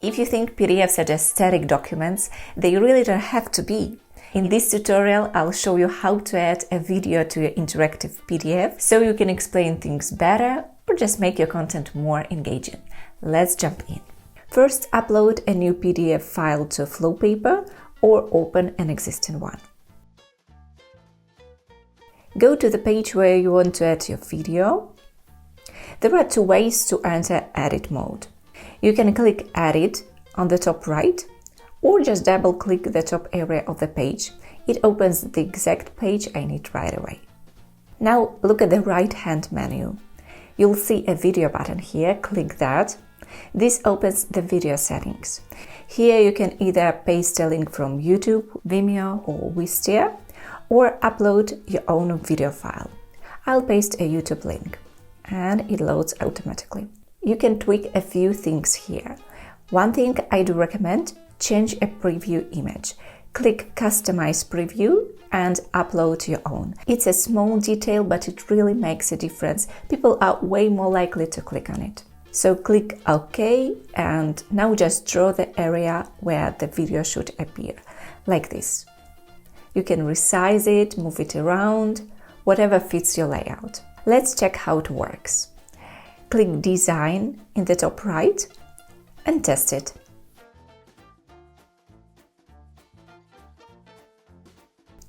If you think PDFs are just static documents, they really don't have to be. In this tutorial, I'll show you how to add a video to your interactive PDF so you can explain things better or just make your content more engaging. Let's jump in. First, upload a new PDF file to Flowpaper or open an existing one. Go to the page where you want to add your video. There are two ways to enter edit mode. You can click Edit on the top right, or just double-click the top area of the page. It opens the exact page I need right away. Now look at the right-hand menu. You'll see a video button here, click that. This opens the video settings. Here you can either paste a link from YouTube, Vimeo or Wistia, or upload your own video file. I'll paste a YouTube link, and it loads automatically. You can tweak a few things here. One thing I do recommend: change a preview image. Click Customize Preview and upload your own. It's a small detail, but it really makes a difference. People are way more likely to click on it. So click OK, and now just draw the area where the video should appear, like this. You can resize it, move it around, whatever fits your layout. Let's check how it works. Click Design in the top right and test it.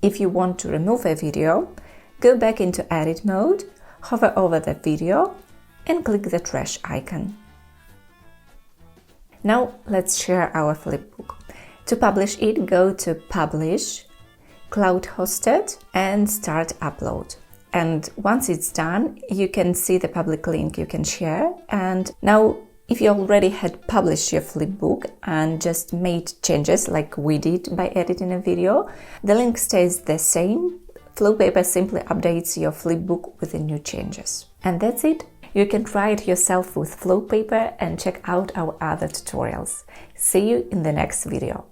If you want to remove a video, go back into Edit mode, hover over the video and click the trash icon. Now let's share our flipbook. To publish it, go to Publish, Cloud Hosted and Start Upload. And once it's done, you can see the public link you can share. And now, if you already had published your flipbook and just made changes like we did by editing a video, the link stays the same. Flowpaper simply updates your flipbook with the new changes. And that's it. You can try it yourself with Flowpaper and check out our other tutorials. See you in the next video.